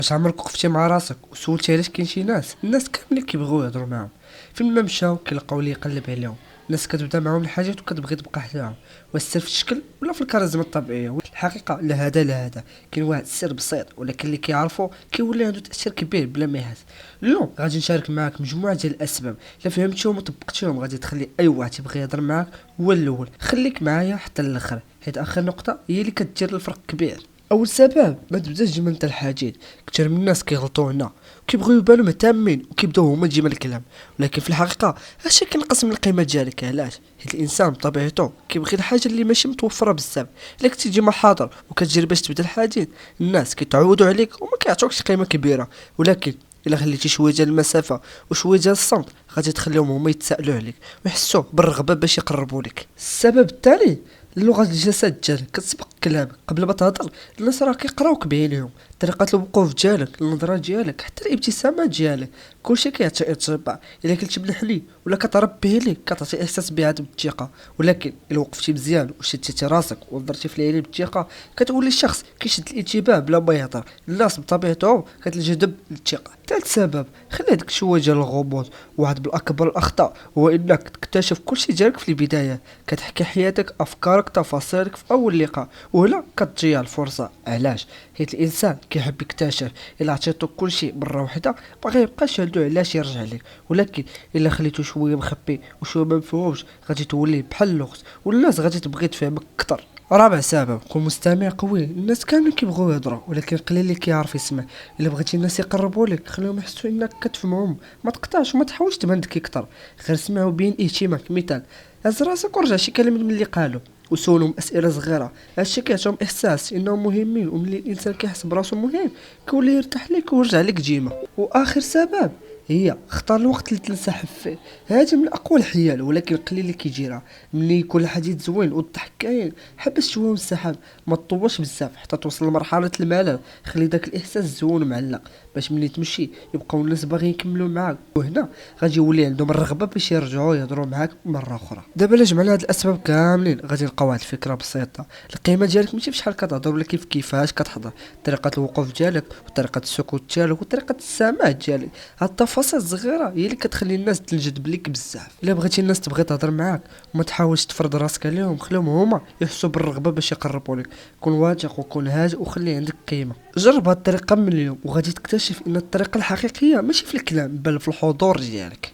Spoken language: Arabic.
واش عمرك وقفتي مع راسك وسولتي علاش كاين شي ناس الناس كاملين كيبغيو يهضروا معاهم؟ فين ما مشاو كيلقاو اللي يقلب عليهم. الناس كتبدا معاهم الحاجات وكتبغي تبقى حداهم، واش السر في الشكل ولا في الكاريزما الطبيعيه؟ الحقيقه لا هذا لا هذا، كاين واحد السر بسيط ولكن اللي كيعرفو كيولي عنده تاثير كبير بلا ما يحس. اليوم غادي نشارك معاك مجموعه ديال الاسباب، لا فهمتيهم وطبقتيهم غادي تخلي اي واحد يبغي يهضر معاك هو الاول. خليك معايا حتى الاخر، حيت اخر نقطه هي اللي كدير الفرق كبير. اول سبب، ما تبداش ديما انت الحديد. كثير من الناس كيغلطوا هنا وكيبغيو يبانوا مهتمين وكيبداو هما ديما الكلام، ولكن في الحقيقه هادشي كينقص من القيمه ديالك. علاش؟ حيت الانسان بطبيعته كيبغي الحاجه اللي ماشي متوفره بزاف. الا كنتي ديما حاضر وكتجري باش تبدا الحديث، الناس كيتعودوا عليك وما كيعطوكش قيمه كبيره. ولكن الا خليتي شويه ديال المسافه وشويه ديال الصمت، غادي تخليهم هما يتسائلوا عليك ويحسوا بالرغبه باش يقربوا لك. السبب الثاني، اللغه الجسد ديالك كتسبق كلامك. قبل ما تهضر الناس راه كيقراوك بعينيهم، طريقه الوقوف ديالك، النظره ديالك، حتى الابتسامه ديالك، كلشي كيعطي ارتباط. الا كنتي بنحلي ولا كتهرب بهلي كتعطي احساس بعدم الثقه. ولكن الا وقفتي مزيان وشدتي راسك ونظرتي في العينين بالثقه، كتولي الشخص كيشد الانتباه بلا ما يهضر. الناس بطبيعتهم كتنجذب للثقه. ثالث سبب، خلي هذيك شويه ديال الغموض. واحد من اكبر الاخطاء هو انك تكتشف كلشي ديالك في البدايه. كتحكي حياتك، افكارك، تفاصيلك في اول لقاء، وهنا كتضيع الفرصه. علاش؟ حيت الانسان كيحب يكتشف. الا عطيتو كلشي مره واحده ما غيبقاش عنده علاش يرجع لك. ولكن الا خليتو شويه مخبي وشويه ما مفهومش، غادي تولي بحال اللغز والناس غادي تبغي تفهمك اكثر. رابع سبب، كون مستمع قوي. الناس كاملين كيبغيو يهضروا ولكن قليل اللي كيعرف يسمع. الا بغيتي الناس يقربوا لك، خليهم يحسوا انك كتفهمهم. ما تقطعش وما تحاولش تبان ذكي اكثر، غير سمع وبين اهتمامك. مثال، هز راسك ورجع شي كلمه من اللي قالوا، وسولهم اسئله صغيره. هادشي كيعطيهم احساس انهم مهمين، وملي الانسان كيحس براسو مهم كيولي يرتاح لك ويرجع لك ديما. واخر سبب هي اختار الوقت اللي تنسحب فيه. هذا من اقوى الحيل ولكن قليل اللي كيجيرها. ملي يكون الحديث زوين والضحك كاين، حبس شويه وانسحب. ما تطولش بزاف حتى توصل لمرحله الملل. خلي داك الاحساس زوين ومعلق باش ملي تمشي يبقاو الناس باغيين يكملوا معاك، وهنا غادي يولي عندهم الرغبه باش يرجعوا يهضروا معاك مره اخرى. دابا الا جمعنا هاد الاسباب كاملين غادي نلقاو واحد الفكره بسيطه. القيمه ديالك ماشي فشحال كتهضر ولكن في كيفاش كتحضر، طريقه الوقوف ديالك وطريقه السكوت ديالك وطريقه السماع ديالك. هاد التفاصيل الصغيره هي اللي كتخلي الناس تنجذب ليك بزاف. الا بغيتي الناس تبغي تهضر معاك وما تحاولش تفرض راسك عليهم، خليهم هما يحسوا بالرغبه باش يقربوا لك. كون واثق وكون هادئ وخلي عندك قيمه. جرب هاد الطريقه من اليوم وغادي تكتشف ان الطريقه الحقيقيه ماشي في الكلام بل في الحضور ديالك.